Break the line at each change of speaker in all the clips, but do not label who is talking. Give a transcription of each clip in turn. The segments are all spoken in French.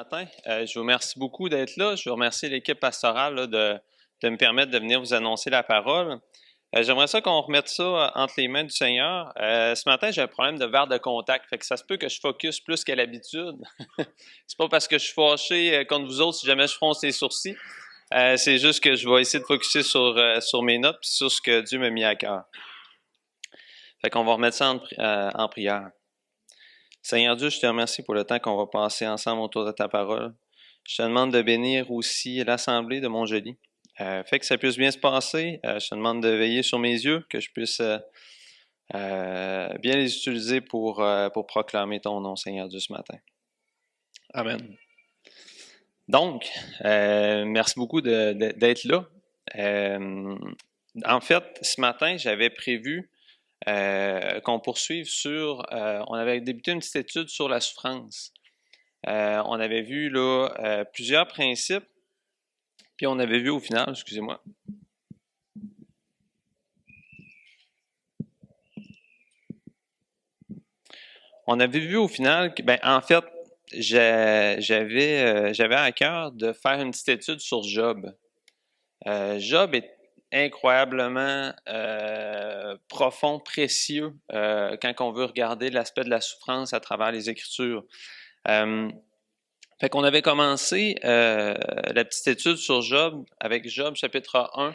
matin. Je vous remercie beaucoup d'être là. Je veux remercier l'équipe pastorale là, de me permettre de venir vous annoncer la parole. J'aimerais ça qu'on remette ça entre les mains du Seigneur. Ce matin, j'ai un problème de verre de contact, fait que ça se peut que je focus plus qu'à l'habitude. C'est pas parce que je suis fâché contre vous autres si jamais je fronce les sourcils. C'est juste que je vais essayer de focuser sur mes notes et sur ce que Dieu m'a mis à cœur. Fait qu'on va remettre ça en prière. Seigneur Dieu, je te remercie pour le temps qu'on va passer ensemble autour de ta parole. Je te demande de bénir aussi l'assemblée de Montjoly. Fait que ça puisse bien se passer. Je te demande de veiller sur mes yeux, que je puisse bien les utiliser pour proclamer ton nom, Seigneur Dieu, ce matin. Amen. Donc, merci beaucoup d'être là. En fait, ce matin, j'avais prévu qu'on poursuive on avait débuté une petite étude sur la souffrance. On avait vu là plusieurs principes, puis on avait vu au final, excusez-moi. On avait vu au final que, en fait, j'avais à cœur de faire une petite étude sur Job. Job est incroyablement profond, précieux quand on veut regarder l'aspect de la souffrance à travers les Écritures. Fait qu'on avait commencé la petite étude sur Job avec Job chapitre 1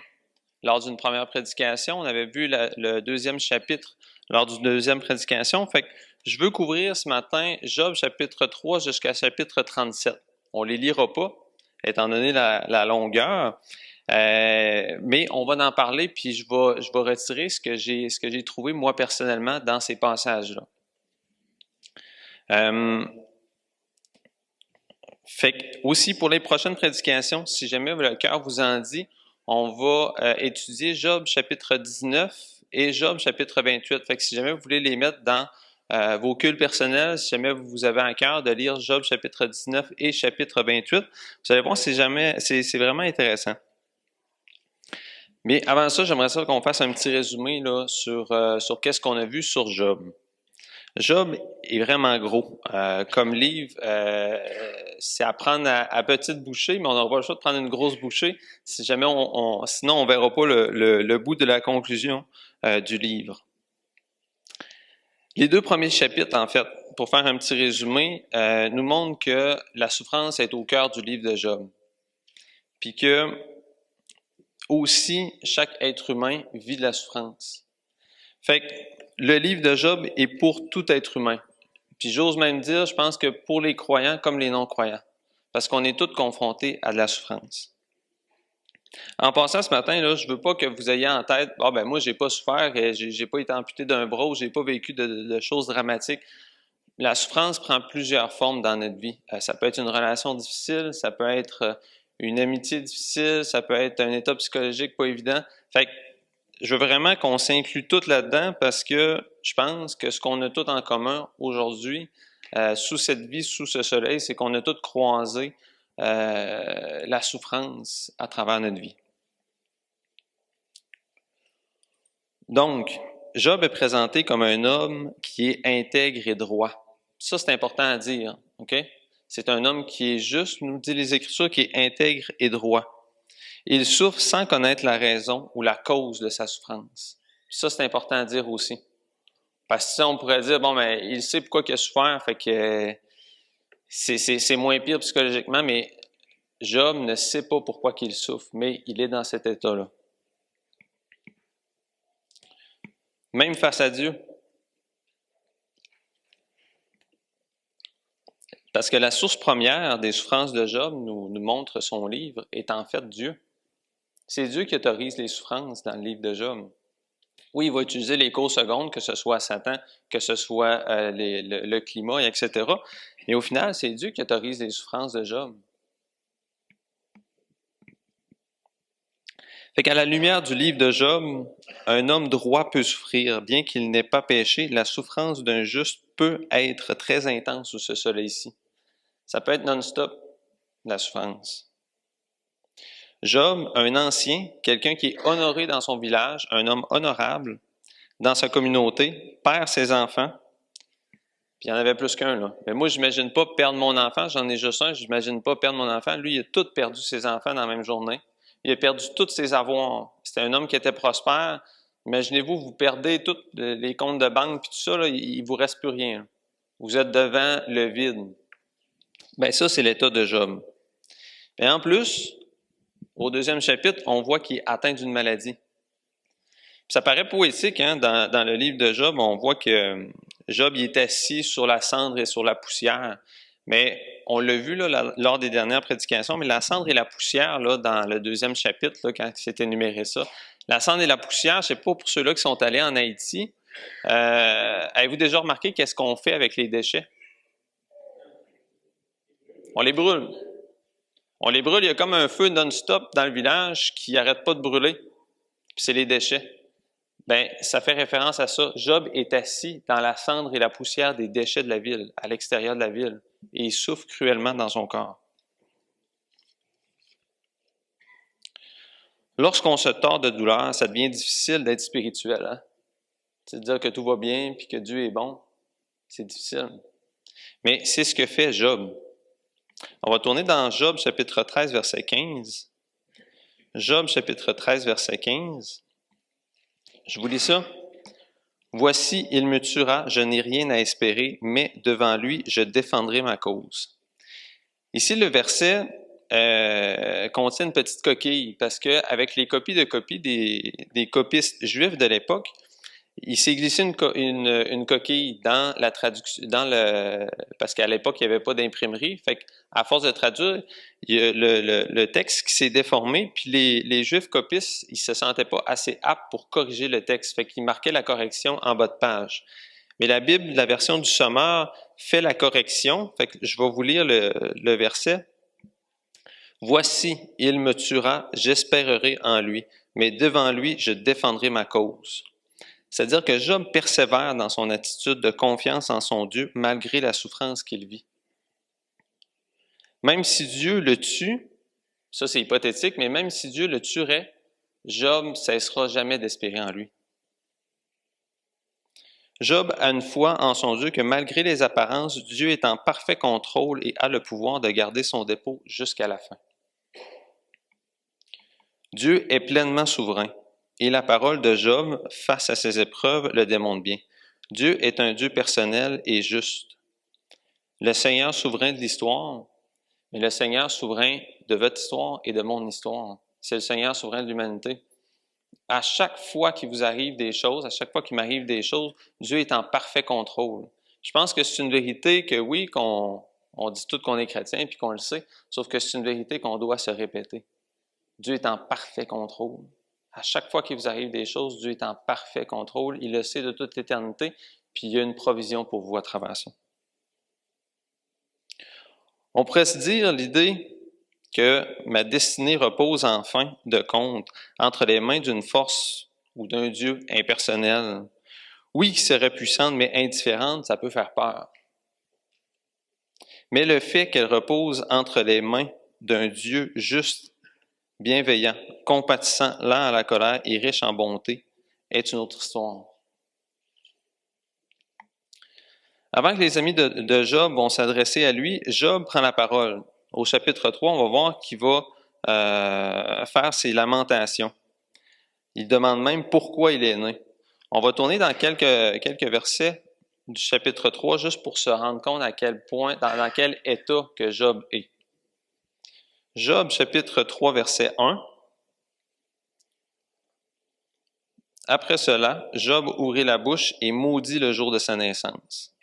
lors d'une première prédication. On avait vu le deuxième chapitre lors d'une deuxième prédication. Fait que je veux couvrir ce matin Job chapitre 3 jusqu'à chapitre 37. On les lira pas, étant donné la longueur. Mais on va en parler, puis je vais retirer ce que j'ai trouvé moi personnellement dans ces passages-là. Fait que aussi pour les prochaines prédications, si jamais le cœur vous en dit, on va étudier Job chapitre 19 et Job chapitre 28. Fait que si jamais vous voulez les mettre dans vos cultes personnels, si jamais vous avez à cœur de lire Job chapitre 19 et chapitre 28, vous allez voir, c'est vraiment intéressant. Mais avant ça, j'aimerais ça qu'on fasse un petit résumé là, sur qu'est-ce qu'on a vu sur Job. Job est vraiment gros. Comme livre, c'est à prendre à petite bouchée, mais on n'aura pas le choix de prendre une grosse bouchée. Si jamais sinon on verra pas le bout de la conclusion du livre. Les deux premiers chapitres, en fait, pour faire un petit résumé, nous montrent que la souffrance est au cœur du livre de Job. Puis que aussi, chaque être humain vit de la souffrance. Fait que le livre de Job est pour tout être humain. Puis j'ose même dire, je pense que pour les croyants comme les non-croyants. Parce qu'on est tous confrontés à de la souffrance. En passant ce matin, là, je veux pas que vous ayez en tête, moi, j'ai pas souffert, j'ai pas été amputé d'un bras, j'ai pas vécu de choses dramatiques. La souffrance prend plusieurs formes dans notre vie. Ça peut être une relation difficile, ça peut être une amitié difficile, ça peut être un état psychologique pas évident. Fait que je veux vraiment qu'on s'inclue tout là-dedans parce que je pense que ce qu'on a tout en commun aujourd'hui, sous cette vie, sous ce soleil, c'est qu'on a tous croisé la souffrance à travers notre vie. Donc, Job est présenté comme un homme qui est intègre et droit. Ça, c'est important à dire, OK? C'est un homme qui est juste, nous dit les Écritures, qui est intègre et droit. Il souffre sans connaître la raison ou la cause de sa souffrance. Ça, c'est important à dire aussi. Parce que ça, on pourrait dire, il sait pourquoi il a souffert, fait que c'est moins pire psychologiquement, mais Job ne sait pas pourquoi il souffre, mais il est dans cet état-là. Même face à Dieu. Parce que la source première des souffrances de Job nous montre son livre est en fait Dieu. C'est Dieu qui autorise les souffrances dans le livre de Job. Oui, il va utiliser les causes secondes, que ce soit Satan, que ce soit le climat, etc. Mais au final, c'est Dieu qui autorise les souffrances de Job. Fait qu'à la lumière du livre de Job, un homme droit peut souffrir, bien qu'il n'ait pas péché. La souffrance d'un juste peut être très intense sous ce soleil-ci. Ça peut être non-stop, la souffrance. Job, un ancien, quelqu'un qui est honoré dans son village, un homme honorable dans sa communauté, perd ses enfants. Puis il y en avait plus qu'un, là. Mais moi, j'imagine pas perdre mon enfant. J'en ai juste un. J'imagine pas perdre mon enfant. Lui, il a tout perdu ses enfants dans la même journée. Il a perdu tous ses avoirs. C'était un homme qui était prospère. Imaginez-vous, vous perdez tous les comptes de banque puis tout ça, là, il vous reste plus rien. Vous êtes devant le vide. Ben ça, c'est l'état de Job. Et en plus, au 2e chapitre, on voit qu'il est atteint d'une maladie. Puis ça paraît poétique, hein, dans le livre de Job, on voit que Job il est assis sur la cendre et sur la poussière. Mais on l'a vu là, lors des dernières prédications, mais la cendre et la poussière, là, dans le 2e chapitre, là, quand c'est énuméré ça, la cendre et la poussière, c'est pas pour ceux-là qui sont allés en Haïti. Avez-vous déjà remarqué qu'est-ce qu'on fait avec les déchets? On les brûle. On les brûle, il y a comme un feu non-stop dans le village qui n'arrête pas de brûler. Puis c'est les déchets. Ben, ça fait référence à ça. Job est assis dans la cendre et la poussière des déchets de la ville, à l'extérieur de la ville, et il souffre cruellement dans son corps. Lorsqu'on se tord de douleur, ça devient difficile d'être spirituel. Hein? C'est de dire que tout va bien puis que Dieu est bon. C'est difficile. Mais c'est ce que fait Job. On va tourner dans Job, chapitre 13, verset 15. Job, chapitre 13, verset 15. Je vous lis ça. « Voici, il me tuera, je n'ai rien à espérer, mais devant lui, je défendrai ma cause. » Ici, le verset contient une petite coquille, parce qu'avec les copies des copistes juifs de l'époque, il s'est glissé une coquille dans la traduction, parce qu'à l'époque, il n'y avait pas d'imprimerie. Fait qu'à force de traduire, il y a le texte qui s'est déformé, puis les Juifs copistes, ils se sentaient pas assez aptes pour corriger le texte. Fait qu'ils marquaient la correction en bas de page. Mais la Bible, la version du Sommeur, fait la correction. Fait que je vais vous lire le verset. « Voici, il me tuera, j'espérerai en lui, mais devant lui, je défendrai ma cause. » C'est-à-dire que Job persévère dans son attitude de confiance en son Dieu malgré la souffrance qu'il vit. Même si Dieu le tue, ça c'est hypothétique, mais même si Dieu le tuerait, Job ne cessera jamais d'espérer en lui. Job a une foi en son Dieu que malgré les apparences, Dieu est en parfait contrôle et a le pouvoir de garder son dépôt jusqu'à la fin. Dieu est pleinement souverain. Et la parole de Job, face à ces épreuves, le démontre bien. Dieu est un Dieu personnel et juste. Le Seigneur souverain de l'histoire, mais le Seigneur souverain de votre histoire et de mon histoire. C'est le Seigneur souverain de l'humanité. À chaque fois qu'il vous arrive des choses, à chaque fois qu'il m'arrive des choses, Dieu est en parfait contrôle. Je pense que c'est une vérité que oui, on dit tout qu'on est chrétien puis qu'on le sait, sauf que c'est une vérité qu'on doit se répéter. Dieu est en parfait contrôle. À chaque fois qu'il vous arrive des choses, Dieu est en parfait contrôle. Il le sait de toute l'éternité, puis il y a une provision pour vous à travers ça. On pourrait se dire l'idée que ma destinée repose en fin de compte entre les mains d'une force ou d'un Dieu impersonnel. Oui, qui serait puissante, mais indifférente, ça peut faire peur. Mais le fait qu'elle repose entre les mains d'un Dieu juste, bienveillant, compatissant, lent à la colère et riche en bonté, est une autre histoire. Avant que les amis de Job vont s'adresser à lui, Job prend la parole. Au chapitre 3, on va voir qu'il va faire ses lamentations. Il demande même pourquoi il est né. On va tourner dans quelques versets du chapitre 3 juste pour se rendre compte à quel point, dans quel état que Job est. Job, chapitre 3, verset 1. Après cela, Job ouvrit la bouche et maudit le jour de sa naissance.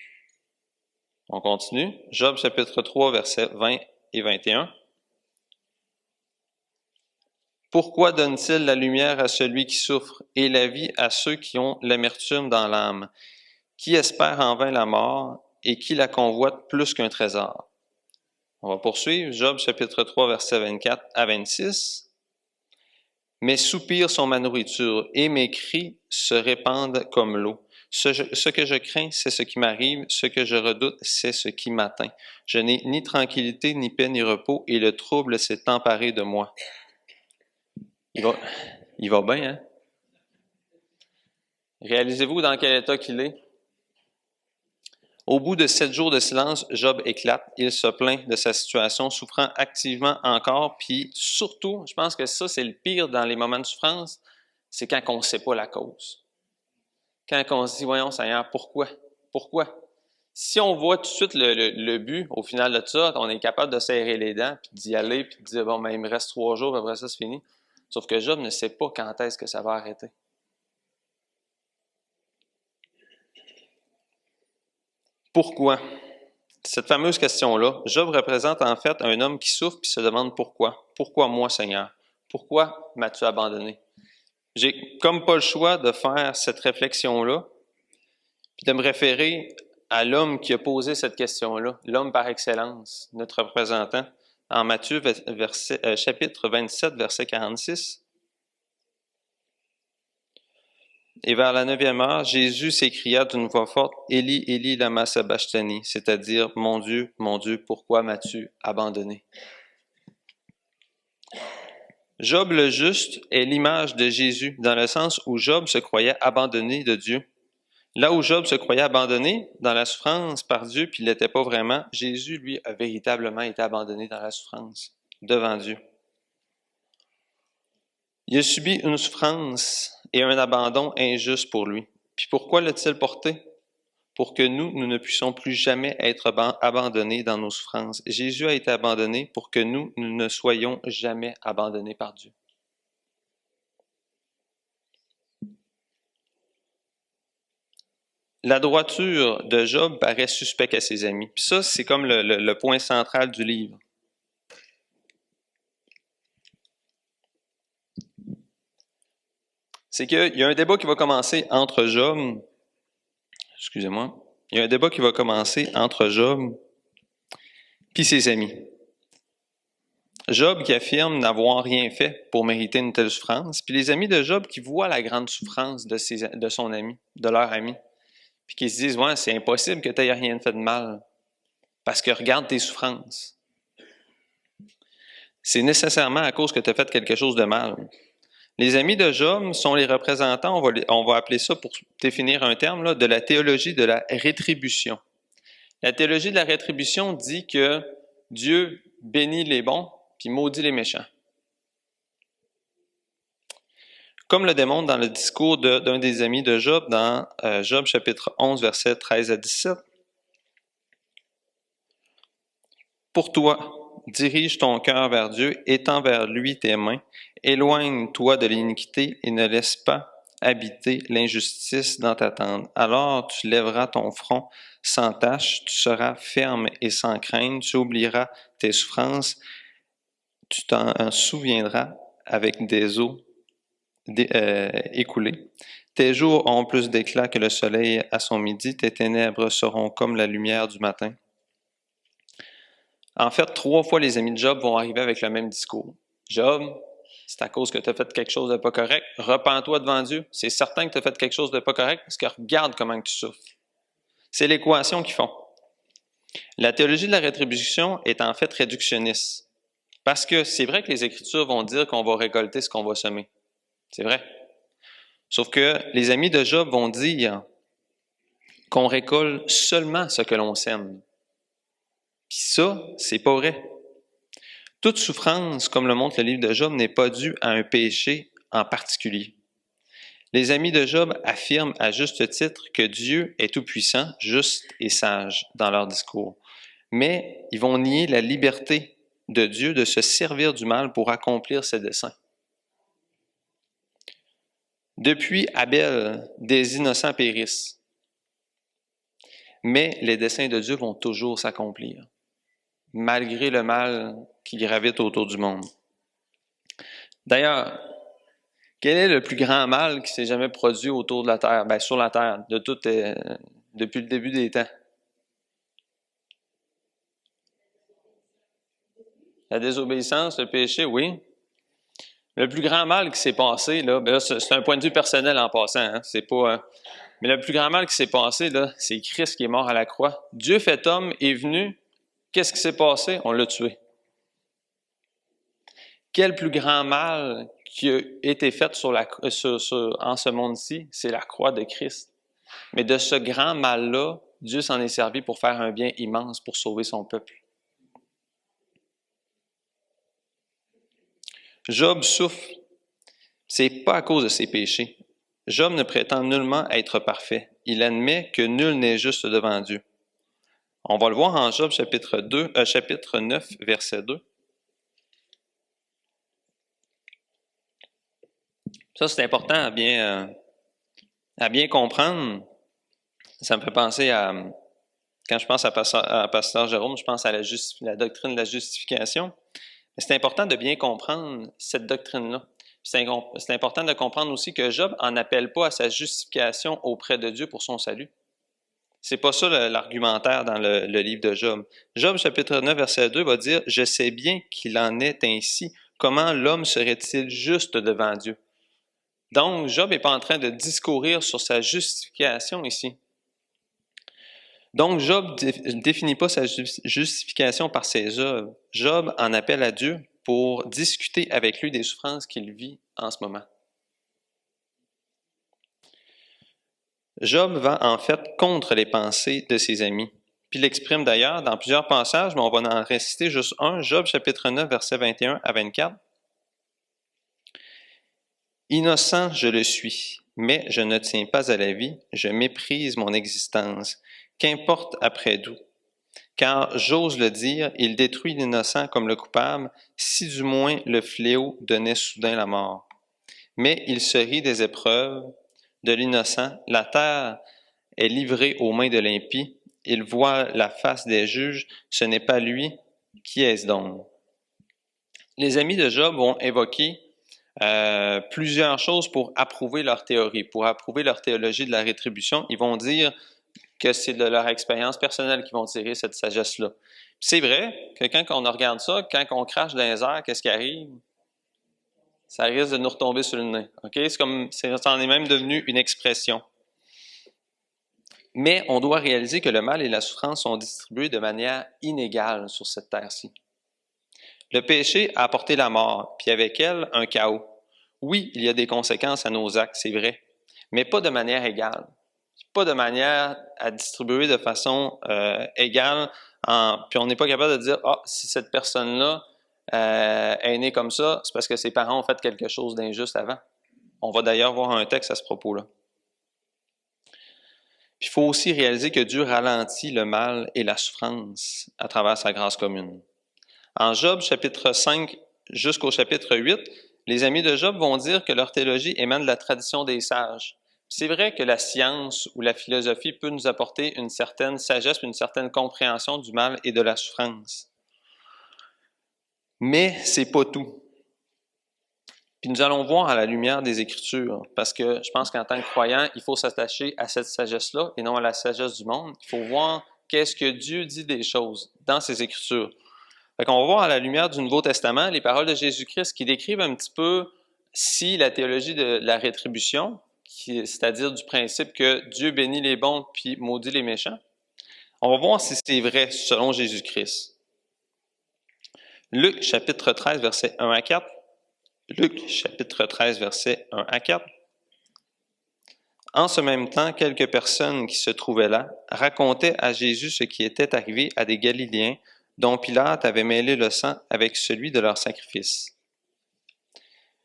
On continue. Job, chapitre 3, versets 20 et 21. Pourquoi donne-t-il la lumière à celui qui souffre et la vie à ceux qui ont l'amertume dans l'âme, qui espère en vain la mort et qui la convoite plus qu'un trésor? On va poursuivre. Job, chapitre 3, versets 24 à 26. Mes soupirs sont ma nourriture et mes cris se répandent comme l'eau. Ce que je crains, c'est ce qui m'arrive. Ce que je redoute, c'est ce qui m'atteint. Je n'ai ni tranquillité, ni paix, ni repos, et le trouble s'est emparé de moi. Il va bien, hein? Réalisez-vous dans quel état qu'il est? Au bout de 7 jours de silence, Job éclate. Il se plaint de sa situation, souffrant activement encore. Puis surtout, je pense que ça, c'est le pire dans les moments de souffrance, c'est quand on ne sait pas la cause. Quand on se dit, voyons Seigneur, pourquoi? Pourquoi? Si on voit tout de suite le but, au final de tout ça, on est capable de serrer les dents, puis d'y aller, puis de dire, bon, ben, il me reste 3 jours, après ça, c'est fini. Sauf que Job ne sait pas quand est-ce que ça va arrêter. Pourquoi? Cette fameuse question-là, Job représente en fait un homme qui souffre puis se demande pourquoi. Pourquoi moi, Seigneur? Pourquoi m'as-tu abandonné? J'ai comme pas le choix de faire cette réflexion-là, puis de me référer à l'homme qui a posé cette question-là, l'homme par excellence, notre représentant, en Matthieu chapitre 27, verset 46. Et vers la 9e heure, Jésus s'écria d'une voix forte, « Élie, Élie, lama sabachthani », c'est-à-dire, « Mon Dieu, pourquoi m'as-tu abandonné? » Job le juste est l'image de Jésus, dans le sens où Job se croyait abandonné de Dieu. Là où Job se croyait abandonné dans la souffrance par Dieu, puis il ne l'était pas vraiment, Jésus, lui, a véritablement été abandonné dans la souffrance, devant Dieu. Il a subi une souffrance et un abandon injuste pour lui. Puis pourquoi l'a-t-il porté? Pour que nous ne puissions plus jamais être abandonnés dans nos souffrances. Jésus a été abandonné pour que nous ne soyons jamais abandonnés par Dieu. La droiture de Job paraît suspecte à ses amis. Puis ça, c'est comme le point central du livre. C'est qu'il y a un débat qui va commencer entre Job, il y a un débat qui va commencer entre Job puis ses amis. Job qui affirme n'avoir rien fait pour mériter une telle souffrance, puis les amis de Job qui voient la grande souffrance de son ami, de leur ami, puis qui se disent « Ouais, c'est impossible que tu n'aies rien fait de mal, parce que regarde tes souffrances. C'est nécessairement à cause que tu as fait quelque chose de mal. » Les amis de Job sont les représentants, on va appeler ça, pour définir un terme, là, de la théologie de la rétribution. La théologie de la rétribution dit que Dieu bénit les bons puis maudit les méchants. Comme le démontre dans le discours d'un des amis de Job, dans Job chapitre 11, versets 13 à 17. « Pour toi, dirige ton cœur vers Dieu, étends vers lui tes mains, éloigne-toi de l'iniquité et ne laisse pas habiter l'injustice dans ta tente. Alors tu lèveras ton front sans tache, tu seras ferme et sans crainte, tu oublieras tes souffrances, tu t'en souviendras avec des eaux écoulées. Tes jours ont plus d'éclat que le soleil à son midi, tes ténèbres seront comme la lumière du matin. » En fait, 3 fois, les amis de Job vont arriver avec le même discours. Job, c'est à cause que tu as fait quelque chose de pas correct. Repends-toi devant Dieu. C'est certain que tu as fait quelque chose de pas correct parce que regarde comment tu souffres. C'est l'équation qu'ils font. La théologie de la rétribution est en fait réductionniste. Parce que c'est vrai que les Écritures vont dire qu'on va récolter ce qu'on va semer. C'est vrai. Sauf que les amis de Job vont dire qu'on récolte seulement ce que l'on sème. Puis ça, c'est pas vrai. Toute souffrance, comme le montre le livre de Job, n'est pas due à un péché en particulier. Les amis de Job affirment à juste titre que Dieu est tout-puissant, juste et sage dans leur discours. Mais ils vont nier la liberté de Dieu de se servir du mal pour accomplir ses desseins. Depuis Abel, des innocents périssent. Mais les desseins de Dieu vont toujours s'accomplir, malgré le mal qui gravite autour du monde. D'ailleurs, quel est le plus grand mal qui s'est jamais produit autour de la Terre, sur la Terre, depuis le début des temps? La désobéissance, le péché, oui. Le plus grand mal qui s'est passé, là, c'est un point de vue personnel en passant, hein, c'est pas... mais le plus grand mal qui s'est passé, là, c'est Christ qui est mort à la croix. Dieu fait homme est venu. Qu'est-ce qui s'est passé? On l'a tué. Quel plus grand mal qui a été fait en ce monde-ci? C'est la croix de Christ. Mais de ce grand mal-là, Dieu s'en est servi pour faire un bien immense pour sauver son peuple. Job souffre. C'est pas à cause de ses péchés. Job ne prétend nullement être parfait. Il admet que nul n'est juste devant Dieu. On va le voir en Job chapitre 9, verset 2. Ça, c'est important à bien comprendre. Ça me fait penser quand je pense à Pasteur Jérôme, je pense à la doctrine de la justification. Mais c'est important de bien comprendre cette doctrine-là. C'est important de comprendre aussi que Job n'en appelle pas à sa justification auprès de Dieu pour son salut. C'est pas ça l'argumentaire dans le livre de Job. Job, chapitre 9, verset 2, va dire « Je sais bien qu'il en est ainsi. Comment l'homme serait-il juste devant Dieu? » Donc, Job n'est pas en train de discourir sur sa justification ici. Donc, Job ne définit pas sa justification par ses œuvres. Job en appelle à Dieu pour discuter avec lui des souffrances qu'il vit en ce moment. Job va en fait contre les pensées de ses amis. Puis il l'exprime d'ailleurs dans plusieurs passages, mais on va en réciter juste un. Job chapitre 9, versets 21 à 24. « Innocent je le suis, mais je ne tiens pas à la vie, je méprise mon existence. Qu'importe après d'où? Car j'ose le dire, il détruit l'innocent comme le coupable, si du moins le fléau donnait soudain la mort. Mais il se rit des épreuves de l'innocent, la terre est livrée aux mains de l'impie, il voit la face des juges, ce n'est pas lui, qui est-ce donc? » Les amis de Job vont évoquer plusieurs choses pour approuver leur théorie, pour approuver leur théologie de la rétribution. Ils vont dire que c'est de leur expérience personnelle qu'ils vont tirer cette sagesse-là. C'est vrai que quand on regarde ça, quand on crache dans les airs, qu'est-ce qui arrive? Ça risque de nous retomber sur le nez. Okay? Ça en est même devenu une expression. Mais on doit réaliser que le mal et la souffrance sont distribués de manière inégale sur cette terre-ci. Le péché a apporté la mort, puis avec elle, un chaos. Oui, il y a des conséquences à nos actes, c'est vrai, mais pas de manière égale. Pas de manière à distribuer de façon égale. Puis on n'est pas capable de dire « Ah, si cette personne-là est née comme ça, c'est parce que ses parents ont fait quelque chose d'injuste avant. » On va d'ailleurs voir un texte à ce propos-là. Puis il faut aussi réaliser que Dieu ralentit le mal et la souffrance à travers sa grâce commune. En Job, chapitre 5 jusqu'au chapitre 8, les amis de Job vont dire que leur théologie émane de la tradition des sages. C'est vrai que la science ou la philosophie peut nous apporter une certaine sagesse, une certaine compréhension du mal et de la souffrance. Mais c'est pas tout. Puis nous allons voir à la lumière des Écritures, parce que je pense qu'en tant que croyant, il faut s'attacher à cette sagesse-là et non à la sagesse du monde. Il faut voir qu'est-ce que Dieu dit des choses dans ses Écritures. Fait qu'on va voir à la lumière du Nouveau Testament les paroles de Jésus-Christ qui décrivent un petit peu si la théologie de la rétribution, c'est-à-dire du principe que Dieu bénit les bons puis maudit les méchants. On va voir si c'est vrai selon Jésus-Christ. Luc, chapitre 13, versets 1 à 4. Luc, chapitre 13, versets 1 à 4. En ce même temps, quelques personnes qui se trouvaient là racontaient à Jésus ce qui était arrivé à des Galiléens dont Pilate avait mêlé le sang avec celui de leur sacrifice.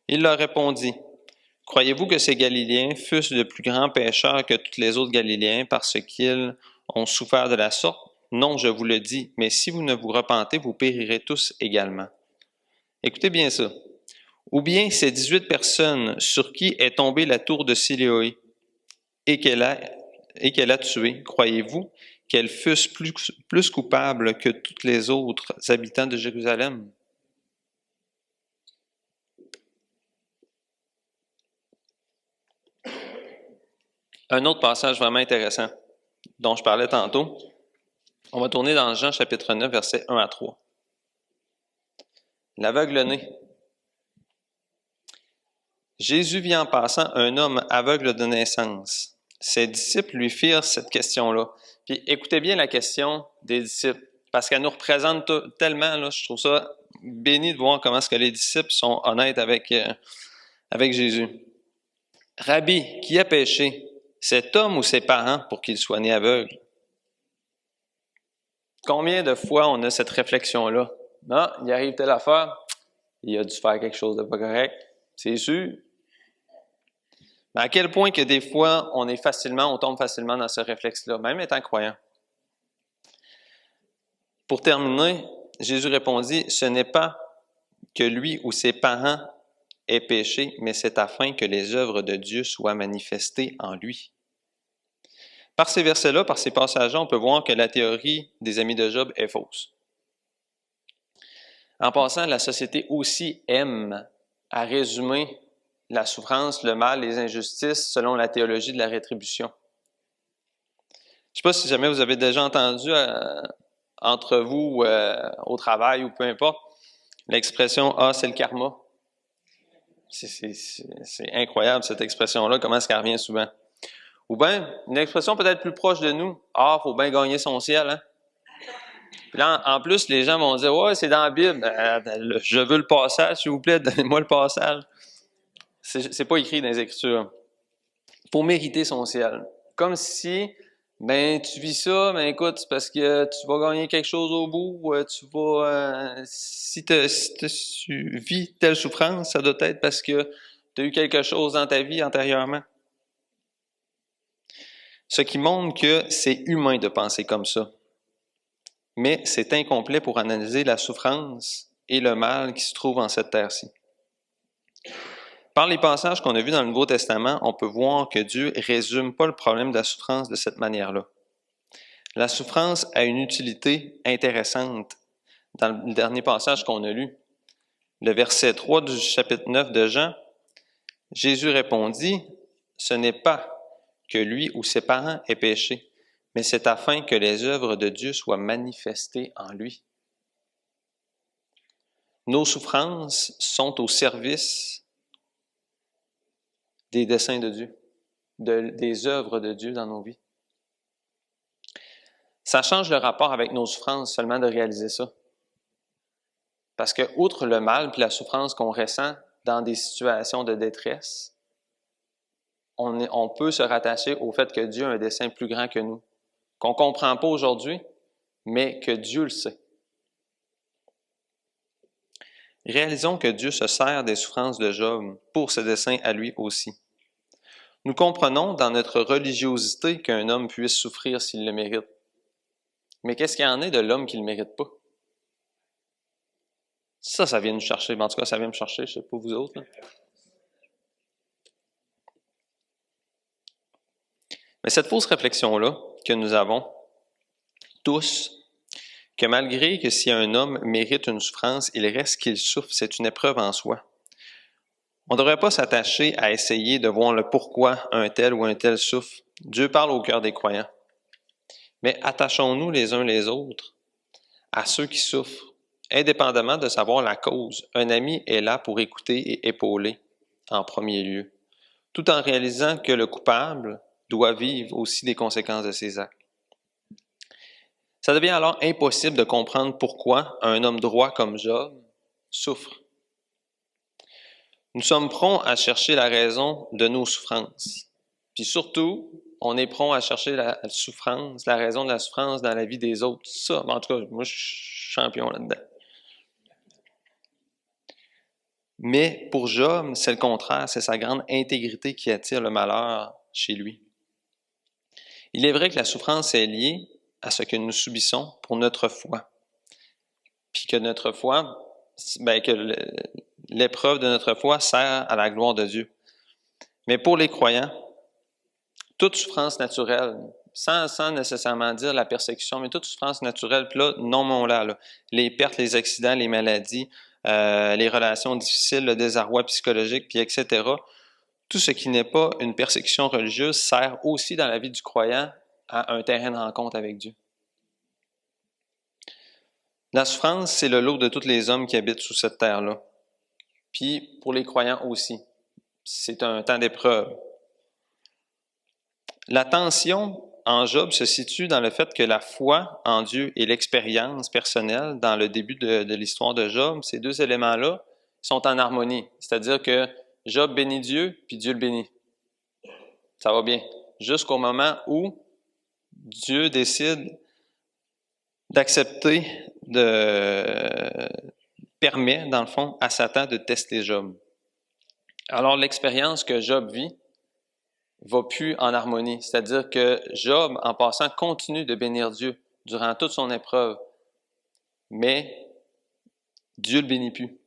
Il leur répondit, « Croyez-vous que ces Galiléens fussent de plus grands pécheurs que tous les autres Galiléens parce qu'ils ont souffert de la sorte? Non, je vous le dis, mais si vous ne vous repentez, vous périrez tous également. » Écoutez bien ça. « Ou bien ces 18 personnes sur qui est tombée la tour de Siloé et qu'elle a tué, croyez-vous qu'elles fussent plus coupables que tous les autres habitants de Jérusalem? » Un autre passage vraiment intéressant dont je parlais tantôt. On va tourner dans Jean chapitre 9, versets 1 à 3. L'aveugle-né. Jésus vit en passant un homme aveugle de naissance. Ses disciples lui firent cette question-là. Puis écoutez bien la question des disciples, parce qu'elle nous représente tellement, là, je trouve ça béni de voir comment est-ce que les disciples sont honnêtes avec Jésus. « Rabbi, qui a péché, cet homme ou ses parents pour qu'il soit né aveugle? Combien de fois on a cette réflexion-là? Non, il arrive telle affaire, il a dû faire quelque chose de pas correct, c'est sûr. Mais à quel point que des fois, on tombe facilement dans ce réflexe-là, même étant croyant. Pour terminer, Jésus répondit, « Ce n'est pas que lui ou ses parents aient péché, mais c'est afin que les œuvres de Dieu soient manifestées en lui. » Par ces versets-là, par ces passages-là, on peut voir que la théorie des amis de Job est fausse. En passant, la société aussi aime à résumer la souffrance, le mal, les injustices selon la théologie de la rétribution. Je ne sais pas si jamais vous avez déjà entendu entre vous au travail ou peu importe l'expression « Ah, c'est le karma ». C'est incroyable cette expression-là, comment est-ce qu'elle revient souvent. Ou bien, une expression peut-être plus proche de nous, « Ah, il faut bien gagner son ciel, hein? » Puis là, en plus, les gens vont dire « Ouais, c'est dans la Bible, je veux le passage, s'il vous plaît, donnez-moi le passage. » C'est pas écrit dans les Écritures. Pour mériter son ciel. Comme si, tu vis ça, écoute, c'est parce que tu vas gagner quelque chose au bout, si tu vis telle souffrance, ça doit être parce que tu as eu quelque chose dans ta vie antérieurement. Ce qui montre que c'est humain de penser comme ça. Mais c'est incomplet pour analyser la souffrance et le mal qui se trouvent en cette terre-ci. Par les passages qu'on a vus dans le Nouveau Testament, on peut voir que Dieu ne résume pas le problème de la souffrance de cette manière-là. La souffrance a une utilité intéressante dans le dernier passage qu'on a lu. Le verset 3 du chapitre 9 de Jean, Jésus répondit, « Ce n'est pas que lui ou ses parents aient péché, mais c'est afin que les œuvres de Dieu soient manifestées en lui. » Nos souffrances sont au service des desseins de Dieu, des œuvres de Dieu dans nos vies. Ça change le rapport avec nos souffrances seulement de réaliser ça. Parce que, outre le mal et la souffrance qu'on ressent dans des situations de détresse, on peut se rattacher au fait que Dieu a un dessein plus grand que nous, qu'on ne comprend pas aujourd'hui, mais que Dieu le sait. Réalisons que Dieu se sert des souffrances de Job pour ses desseins à lui aussi. Nous comprenons dans notre religiosité qu'un homme puisse souffrir s'il le mérite. Mais qu'est-ce qu'il y en est de l'homme qui ne le mérite pas? Ça vient nous chercher. En tout cas, ça vient me chercher, je ne sais pas vous autres. Là. Mais cette fausse réflexion-là que nous avons tous, que malgré que si un homme mérite une souffrance, il reste qu'il souffre, c'est une épreuve en soi. On ne devrait pas s'attacher à essayer de voir le pourquoi un tel ou un tel souffre. Dieu parle au cœur des croyants. Mais attachons-nous les uns les autres à ceux qui souffrent, indépendamment de savoir la cause. Un ami est là pour écouter et épauler en premier lieu, tout en réalisant que le coupable doit vivre aussi des conséquences de ses actes. Ça devient alors impossible de comprendre pourquoi un homme droit comme Job souffre. Nous sommes prompts à chercher la raison de nos souffrances. Puis surtout, on est prompt à chercher la souffrance, la raison de la souffrance dans la vie des autres. Ça, en tout cas, moi, je suis champion là-dedans. Mais pour Job, c'est le contraire, c'est sa grande intégrité qui attire le malheur chez lui. Il est vrai que la souffrance est liée à ce que nous subissons pour notre foi. Puis que notre foi, que l'épreuve de notre foi sert à la gloire de Dieu. Mais pour les croyants, toute souffrance naturelle, sans nécessairement dire la persécution, mais toute souffrance naturelle, puis là, nommons-la, là, les pertes, les accidents, les maladies, les relations difficiles, le désarroi psychologique, puis etc., tout ce qui n'est pas une persécution religieuse sert aussi dans la vie du croyant à un terrain de rencontre avec Dieu. La souffrance, c'est le lot de tous les hommes qui habitent sous cette terre-là. Puis pour les croyants aussi. C'est un temps d'épreuve. La tension en Job se situe dans le fait que la foi en Dieu et l'expérience personnelle dans le début de l'histoire de Job, ces deux éléments-là sont en harmonie. C'est-à-dire que Job bénit Dieu, puis Dieu le bénit. Ça va bien. Jusqu'au moment où Dieu décide d'accepter, permet, dans le fond, à Satan de tester Job. Alors, l'expérience que Job vit va plus en harmonie. C'est-à-dire que Job, en passant, continue de bénir Dieu durant toute son épreuve. Mais Dieu le bénit plus.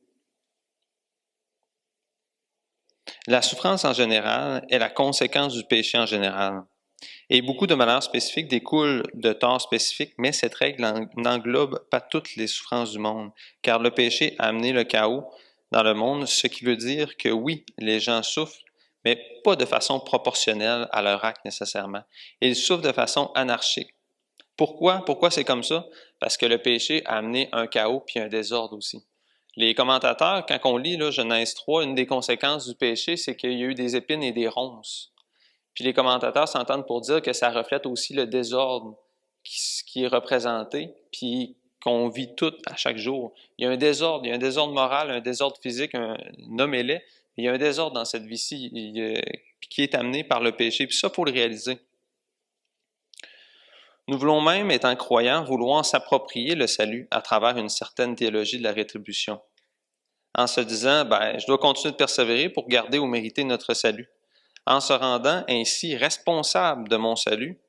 La souffrance en général est la conséquence du péché en général. Et beaucoup de malheurs spécifiques découlent de torts spécifiques, mais cette règle n'englobe pas toutes les souffrances du monde, car le péché a amené le chaos dans le monde, ce qui veut dire que oui, les gens souffrent, mais pas de façon proportionnelle à leur acte nécessairement. Ils souffrent de façon anarchique. Pourquoi? Pourquoi c'est comme ça? Parce que le péché a amené un chaos puis un désordre aussi. Les commentateurs, quand on lit là, Genèse 3, une des conséquences du péché, c'est qu'il y a eu des épines et des ronces. Puis les commentateurs s'entendent pour dire que ça reflète aussi le désordre qui est représenté, puis qu'on vit tout à chaque jour. Il y a un désordre moral, un désordre physique, nommez-les. Il y a un désordre dans cette vie-ci qui est amené par le péché. Puis ça, il faut le réaliser. Nous voulons même, étant croyants, vouloir s'approprier le salut à travers une certaine théologie de la rétribution. En se disant, je dois continuer de persévérer pour garder ou mériter notre salut. En se rendant ainsi responsable de mon salut,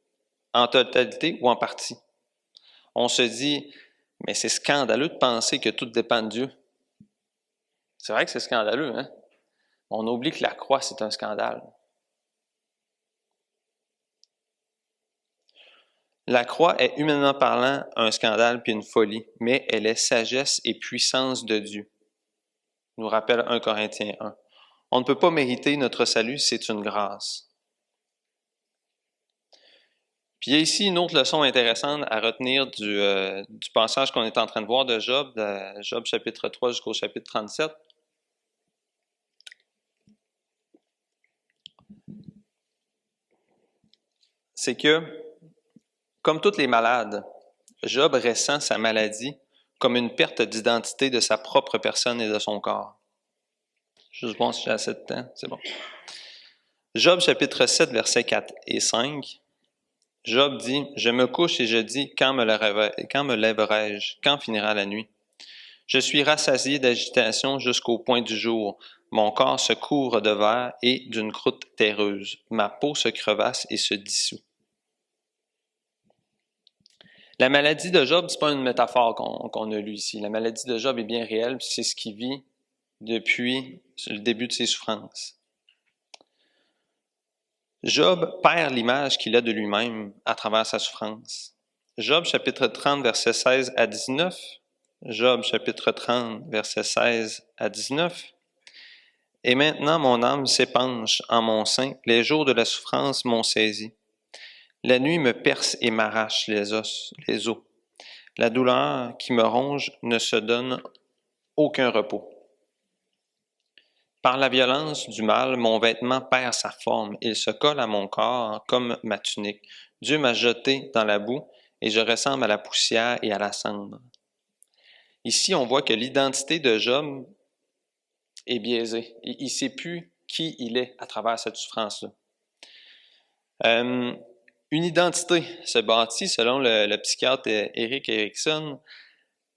en totalité ou en partie. On se dit, mais c'est scandaleux de penser que tout dépend de Dieu. C'est vrai que c'est scandaleux, hein? On oublie que la croix, c'est un scandale. La croix est humainement parlant un scandale puis une folie, mais elle est sagesse et puissance de Dieu. Nous rappelle 1 Corinthiens 1. On ne peut pas mériter notre salut, c'est une grâce. Puis il y a ici une autre leçon intéressante à retenir du passage qu'on est en train de voir de Job chapitre 3 jusqu'au chapitre 37. C'est que, comme tous les malades, Job ressent sa maladie comme une perte d'identité de sa propre personne et de son corps. Je pense que j'ai assez de temps, c'est bon. Job chapitre 7, versets 4 et 5. Job dit, « Je me couche et je dis, quand me lèverai-je? Quand finira la nuit? Je suis rassasié d'agitation jusqu'au point du jour. Mon corps se couvre de verre et d'une croûte terreuse. Ma peau se crevasse et se dissout. » La maladie de Job, ce n'est pas une métaphore qu'on a lue ici. La maladie de Job est bien réelle, c'est ce qu'il vit depuis le début de ses souffrances. Job perd l'image qu'il a de lui-même à travers sa souffrance. Job chapitre 30, versets 16 à 19. Job chapitre 30, versets 16 à 19. « Et maintenant mon âme s'épanche en mon sein, les jours de la souffrance m'ont saisi. La nuit me perce et m'arrache les os. La douleur qui me ronge ne se donne aucun repos. Par la violence du mal, mon vêtement perd sa forme. Il se colle à mon corps comme ma tunique. Dieu m'a jeté dans la boue et je ressemble à la poussière et à la cendre. » Ici, on voit que l'identité de Job est biaisée. Il ne sait plus qui il est à travers cette souffrance-là. Une identité se bâtit, selon le psychiatre Erik Erikson,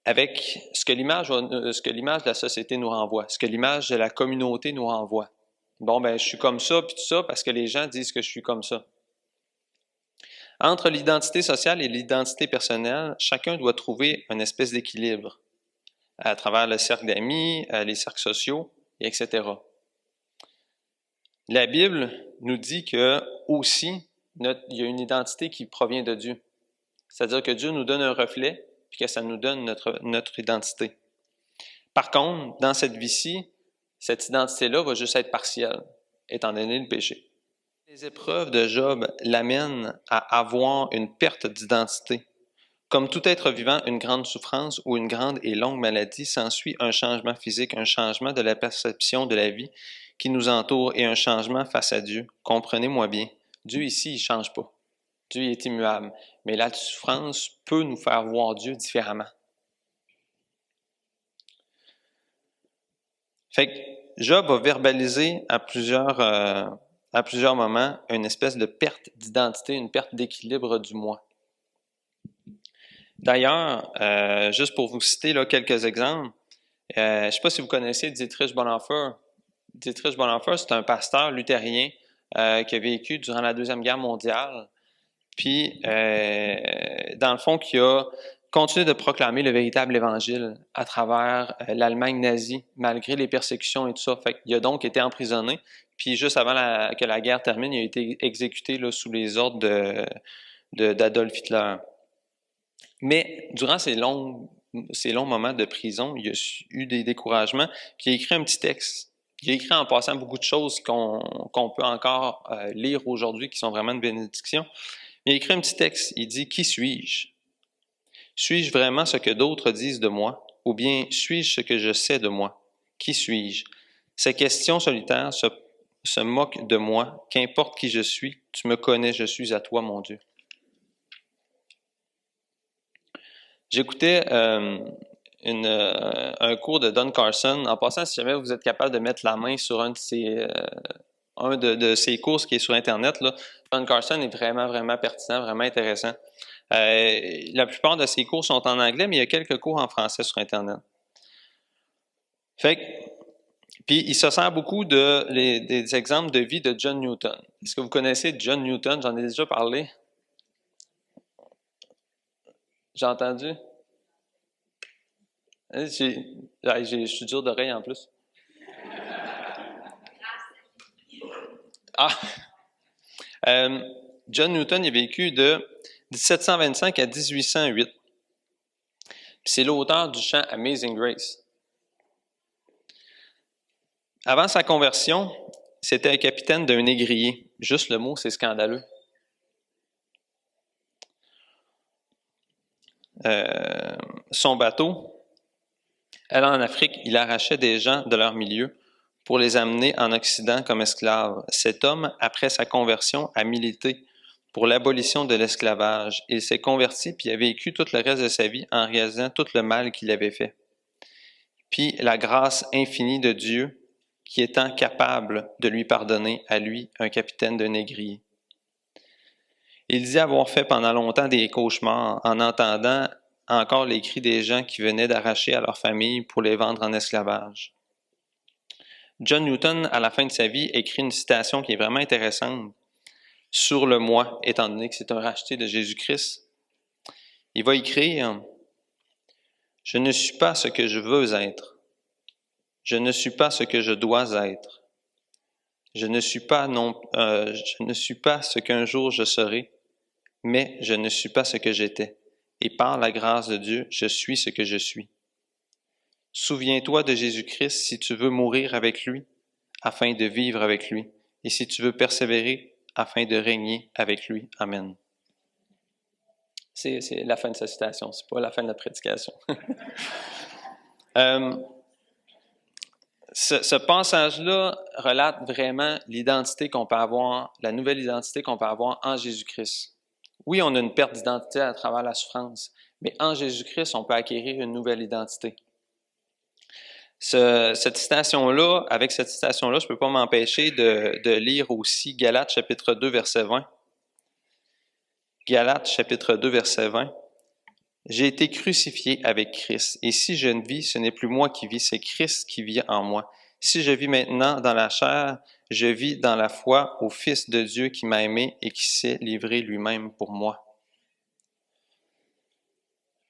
avec ce que l'image de la société nous renvoie, ce que l'image de la communauté nous renvoie. Bon, je suis comme ça, puis tout ça, parce que les gens disent que je suis comme ça. Entre l'identité sociale et l'identité personnelle, chacun doit trouver une espèce d'équilibre à travers le cercle d'amis, les cercles sociaux, etc. La Bible nous dit que aussi, il y a une identité qui provient de Dieu. C'est-à-dire que Dieu nous donne un reflet, puis que ça nous donne notre identité. Par contre, dans cette vie-ci, cette identité-là va juste être partielle, étant donné le péché. Les épreuves de Job l'amènent à avoir une perte d'identité. Comme tout être vivant, une grande souffrance ou une grande et longue maladie s'ensuit un changement physique, un changement de la perception de la vie qui nous entoure et un changement face à Dieu. Comprenez-moi bien, Dieu ici, il ne change pas. Dieu est immuable. Mais la souffrance peut nous faire voir Dieu différemment. Fait que Job va verbaliser à plusieurs moments une espèce de perte d'identité, une perte d'équilibre du moi. D'ailleurs, juste pour vous citer là, quelques exemples, je ne sais pas si vous connaissez Dietrich Bonhoeffer. Dietrich Bonhoeffer, c'est un pasteur luthérien qui a vécu durant la Deuxième Guerre mondiale, puis dans le fond, qui a continué de proclamer le véritable évangile à travers l'Allemagne nazie, malgré les persécutions et tout ça. Fait qu'il a donc été emprisonné, puis juste avant que la guerre termine, il a été exécuté là, sous les ordres d'Adolf Hitler. Mais durant ces longs moments de prison, il a eu des découragements, puis il a écrit un petit texte. Il a écrit en passant beaucoup de choses qu'on peut encore lire aujourd'hui, qui sont vraiment une bénédiction. Il a écrit un petit texte. Il dit « Qui suis-je? Suis-je vraiment ce que d'autres disent de moi? Ou bien suis-je ce que je sais de moi? Qui suis-je? Ces questions solitaires se moquent de moi. Qu'importe qui je suis, tu me connais, je suis à toi, mon Dieu. » J'écoutais un cours de Don Carson. En passant, si jamais vous êtes capable de mettre la main sur un de ses cours qui est sur Internet, là, Don Carson est vraiment, vraiment pertinent, vraiment intéressant. La plupart de ses cours sont en anglais, mais il y a quelques cours en français sur Internet. Puis il se sert beaucoup des exemples de vie de John Newton. Est-ce que vous connaissez John Newton? J'en ai déjà parlé. J'ai entendu? Je suis dur d'oreille en plus. Ah! John Newton il a vécu de 1725 à 1808. Puis c'est l'auteur du chant Amazing Grace. Avant sa conversion, c'était un capitaine d'un négrier. Juste le mot, c'est scandaleux. Son bateau, allant en Afrique, il arrachait des gens de leur milieu pour les amener en Occident comme esclaves. Cet homme, après sa conversion, a milité pour l'abolition de l'esclavage. Il s'est converti puis a vécu tout le reste de sa vie en réalisant tout le mal qu'il avait fait. Puis la grâce infinie de Dieu qui étant capable de lui pardonner à lui, un capitaine de négrier. Il dit avoir fait pendant longtemps des cauchemars en entendant encore les cris des gens qui venaient d'arracher à leur famille pour les vendre en esclavage. John Newton, à la fin de sa vie, écrit une citation qui est vraiment intéressante sur le moi, étant donné que c'est un racheté de Jésus-Christ. Il va écrire « Je ne suis pas ce que je veux être. Je ne suis pas ce que je dois être. Je ne suis pas ce qu'un jour je serai, mais je ne suis pas ce que j'étais. Et par la grâce de Dieu, je suis ce que je suis. Souviens-toi de Jésus-Christ si tu veux mourir avec lui, afin de vivre avec lui, et si tu veux persévérer, afin de régner avec lui. Amen. » C'est la fin de sa citation, c'est pas la fin de la prédication. Ce passage-là relate vraiment l'identité qu'on peut avoir, la nouvelle identité qu'on peut avoir en Jésus-Christ. Oui, on a une perte d'identité à travers la souffrance, mais en Jésus-Christ, on peut acquérir une nouvelle identité. Cette citation-là, avec cette citation-là, je ne peux pas m'empêcher de lire aussi Galates chapitre 2, verset 20. Galates chapitre 2, verset 20. « J'ai été crucifié avec Christ, et si je ne vis, ce n'est plus moi qui vis, c'est Christ qui vit en moi. Si je vis maintenant dans la chair, je vis dans la foi au Fils de Dieu qui m'a aimé et qui s'est livré lui-même pour moi. »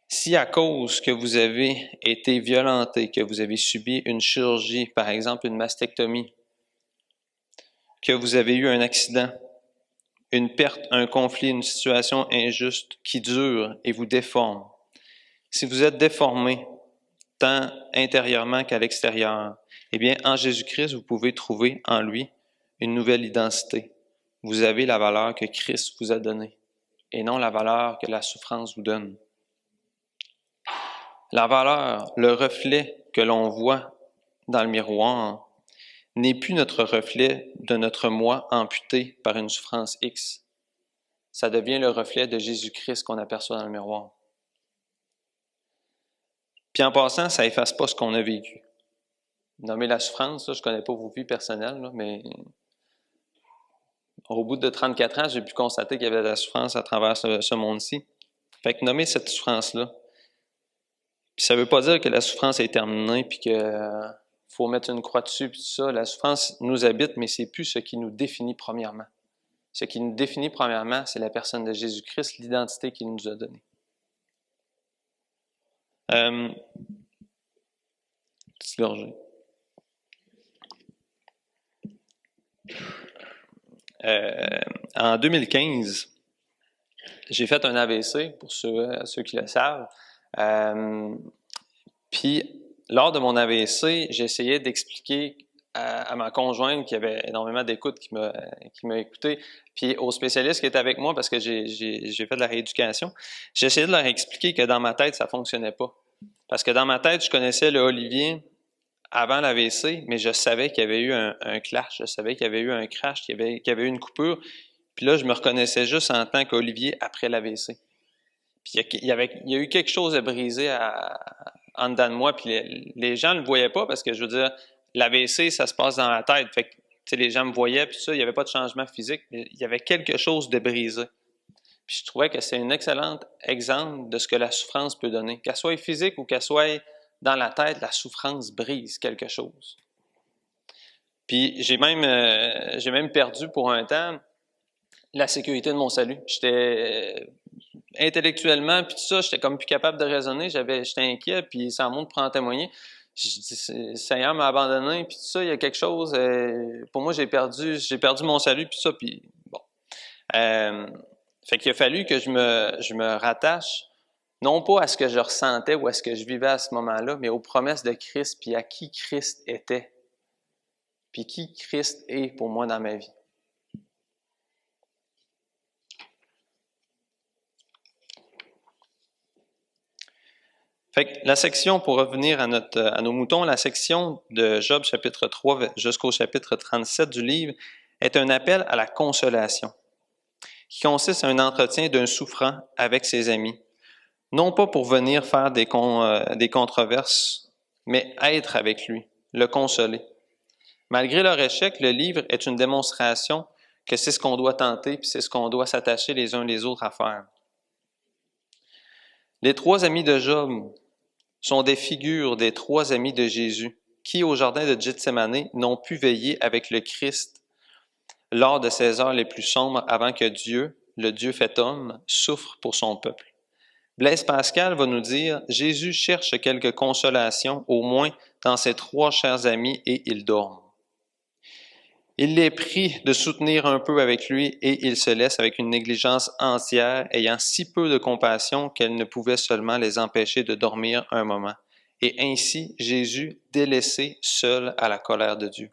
Si à cause que vous avez été violenté, que vous avez subi une chirurgie, par exemple une mastectomie, que vous avez eu un accident, une perte, un conflit, une situation injuste qui dure et vous déforme, si vous êtes déformé, tant intérieurement qu'à l'extérieur, eh bien, en Jésus-Christ, vous pouvez trouver en lui une nouvelle identité. Vous avez la valeur que Christ vous a donnée et non la valeur que la souffrance vous donne. La valeur, le reflet que l'on voit dans le miroir, n'est plus notre reflet de notre moi amputé par une souffrance X. Ça devient le reflet de Jésus-Christ qu'on aperçoit dans le miroir. Puis en passant, ça efface pas ce qu'on a vécu. Nommer la souffrance, là, je connais pas vos vies personnelles, là, mais au bout de 34 ans, j'ai pu constater qu'il y avait de la souffrance à travers ce monde-ci. Fait que nommer cette souffrance-là. Puis ça ne veut pas dire que la souffrance est terminée, puis que faut mettre une croix dessus, puis tout ça. La souffrance nous habite, mais c'est plus ce qui nous définit premièrement. Ce qui nous définit premièrement, c'est la personne de Jésus-Christ, l'identité qu'il nous a donnée. Petite gorgée. En 2015, j'ai fait un AVC, pour ceux qui le savent. Puis, lors de mon AVC, j'essayais d'expliquer à ma conjointe qui avait énormément d'écoute, qui m'a écouté, puis aux spécialistes qui étaient avec moi, parce que j'ai fait de la rééducation, j'essayais de leur expliquer que dans ma tête, ça ne fonctionnait pas. Parce que dans ma tête, je connaissais le Olivier avant l'AVC, mais je savais qu'il y avait eu un clash, je savais qu'il y avait eu un crash, qu'il y avait eu une coupure. Puis là, je me reconnaissais juste en tant qu'Olivier après l'AVC. Puis il y a eu quelque chose de brisé en dedans de moi, puis les gens ne le voyaient pas parce que, je veux dire, l'AVC, ça se passe dans la tête. Fait que, les gens me voyaient, puis ça, il n'y avait pas de changement physique, mais il y avait quelque chose de brisé. Puis je trouvais que c'est un excellent exemple de ce que la souffrance peut donner. Qu'elle soit physique ou qu'elle soit dans la tête, la souffrance brise quelque chose. Puis j'ai même perdu pour un temps la sécurité de mon salut. J'étais intellectuellement, puis tout ça, j'étais comme plus capable de raisonner, j'étais inquiet, puis ça montre pour en témoigner. Je dis, Seigneur m'a abandonné, puis tout ça, il y a quelque chose, pour moi, j'ai perdu mon salut, puis ça, puis bon. Fait qu'il a fallu que je me rattache, non pas à ce que je ressentais ou à ce que je vivais à ce moment-là, mais aux promesses de Christ, puis à qui Christ était, puis qui Christ est pour moi dans ma vie. Fait que la section, pour revenir à nos moutons, la section de Job chapitre 3 jusqu'au chapitre 37 du livre est un appel à la consolation, qui consiste à un entretien d'un souffrant avec ses amis, non pas pour venir faire des controverses, mais être avec lui, le consoler. Malgré leur échec, le livre est une démonstration que c'est ce qu'on doit tenter, puis c'est ce qu'on doit s'attacher les uns les autres à faire. Les trois amis de Job sont des figures des trois amis de Jésus qui, au jardin de Gethsémani, n'ont pu veiller avec le Christ lors de ces heures les plus sombres avant que Dieu, le Dieu fait homme, souffre pour son peuple. Blaise Pascal va nous dire « Jésus cherche quelque consolation, au moins dans ses trois chers amis, et ils dorment. Il les prie de soutenir un peu avec lui et il se laisse avec une négligence entière, ayant si peu de compassion qu'elle ne pouvait seulement les empêcher de dormir un moment. Et ainsi, Jésus délaissé seul à la colère de Dieu.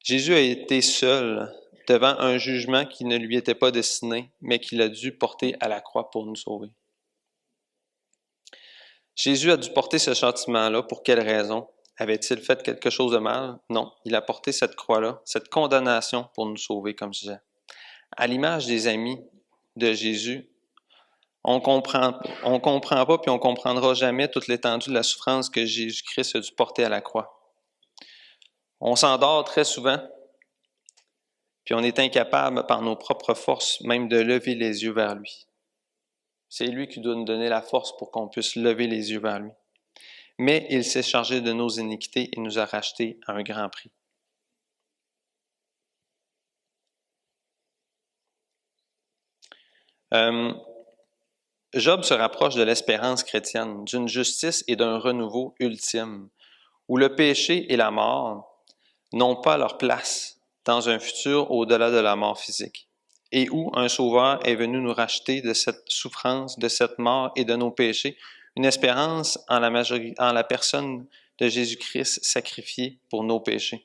Jésus a été seul devant un jugement qui ne lui était pas destiné, mais qu'il a dû porter à la croix pour nous sauver. Jésus a dû porter ce châtiment-là pour quelle raison? Avait-il fait quelque chose de mal? Non, il a porté cette croix-là, cette condamnation pour nous sauver, comme je disais. À l'image des amis de Jésus, on comprend pas puis on comprendra jamais toute l'étendue de la souffrance que Jésus-Christ a dû porter à la croix. On s'endort très souvent, puis on est incapable par nos propres forces même de lever les yeux vers lui. C'est lui qui doit nous donner la force pour qu'on puisse lever les yeux vers lui. Mais il s'est chargé de nos iniquités et nous a rachetés à un grand prix. Job se rapproche de l'espérance chrétienne, d'une justice et d'un renouveau ultime, où le péché et la mort n'ont pas leur place dans un futur au-delà de la mort physique, et où un Sauveur est venu nous racheter de cette souffrance, de cette mort et de nos péchés, une espérance en la personne de Jésus-Christ sacrifié pour nos péchés.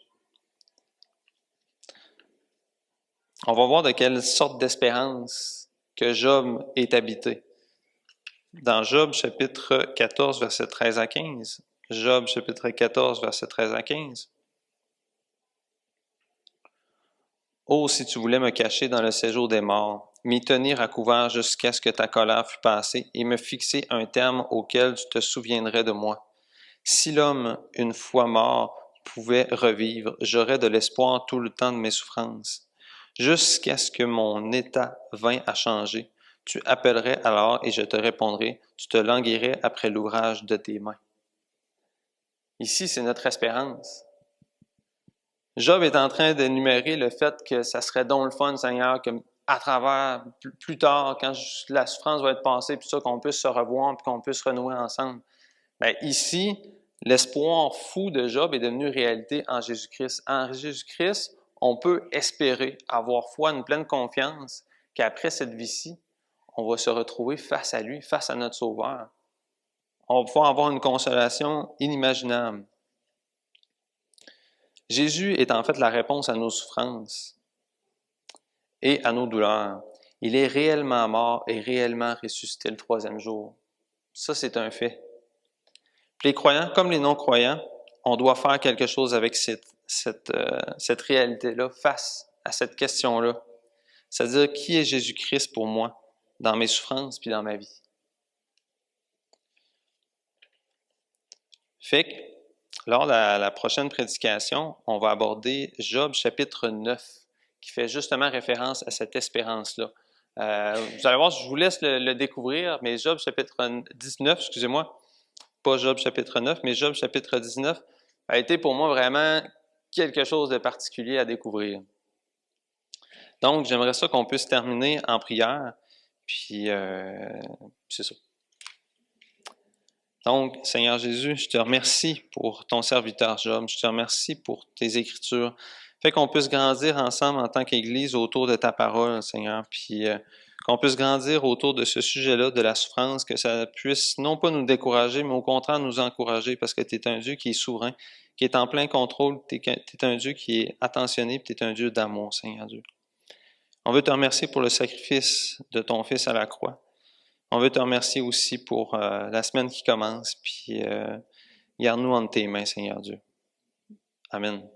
On va voir de quelle sorte d'espérance que Job est habité. Dans Job chapitre 14, verset 13 à 15. Job chapitre 14, verset 13 à 15. « Oh, si tu voulais me cacher dans le séjour des morts, m'y tenir à couvert jusqu'à ce que ta colère fût passée et me fixer un terme auquel tu te souviendrais de moi. Si l'homme, une fois mort, pouvait revivre, j'aurais de l'espoir tout le temps de mes souffrances. Jusqu'à ce que mon état vînt à changer, Tu appellerais alors et je te répondrai. Tu te languirais après l'ouvrage de tes mains. Ici, c'est notre espérance. Job est en train d'énumérer le fait que ça serait donc le fun, Seigneur, que à travers, plus tard, quand la souffrance va être passée, puis ça, qu'on puisse se revoir, puis qu'on puisse renouer ensemble. Bien, ici, l'espoir fou de Job est devenu réalité en Jésus-Christ. En Jésus-Christ, on peut espérer, avoir foi, une pleine confiance qu'après cette vie-ci, on va se retrouver face à lui, face à notre Sauveur. On va pouvoir avoir une consolation inimaginable. Jésus est en fait la réponse à nos souffrances et à nos douleurs. Il est réellement mort et réellement ressuscité le 3e jour. Ça, c'est un fait. Puis les croyants, comme les non-croyants, on doit faire quelque chose avec cette réalité-là face à cette question-là. C'est-à-dire, qui est Jésus-Christ pour moi dans mes souffrances puis dans ma vie? Fait que, lors de la prochaine prédication, on va aborder Job chapitre 9, qui fait justement référence à cette espérance-là. Vous allez voir, je vous laisse le découvrir, mais Job chapitre 19, excusez-moi, pas Job chapitre 9, mais Job chapitre 19 a été pour moi vraiment quelque chose de particulier à découvrir. Donc, j'aimerais ça qu'on puisse terminer en prière, puis c'est ça. Donc, Seigneur Jésus, je te remercie pour ton serviteur Job, je te remercie pour tes Écritures. Fait qu'on puisse grandir ensemble en tant qu'Église autour de ta parole, Seigneur, puis qu'on puisse grandir autour de ce sujet-là, de la souffrance, que ça puisse non pas nous décourager, mais au contraire nous encourager, parce que tu es un Dieu qui est souverain, qui est en plein contrôle, tu es un Dieu qui est attentionné, puis tu es un Dieu d'amour, Seigneur Dieu. On veut te remercier pour le sacrifice de ton Fils à la croix. On veut te remercier aussi pour la semaine qui commence, puis garde-nous entre tes mains, Seigneur Dieu. Amen.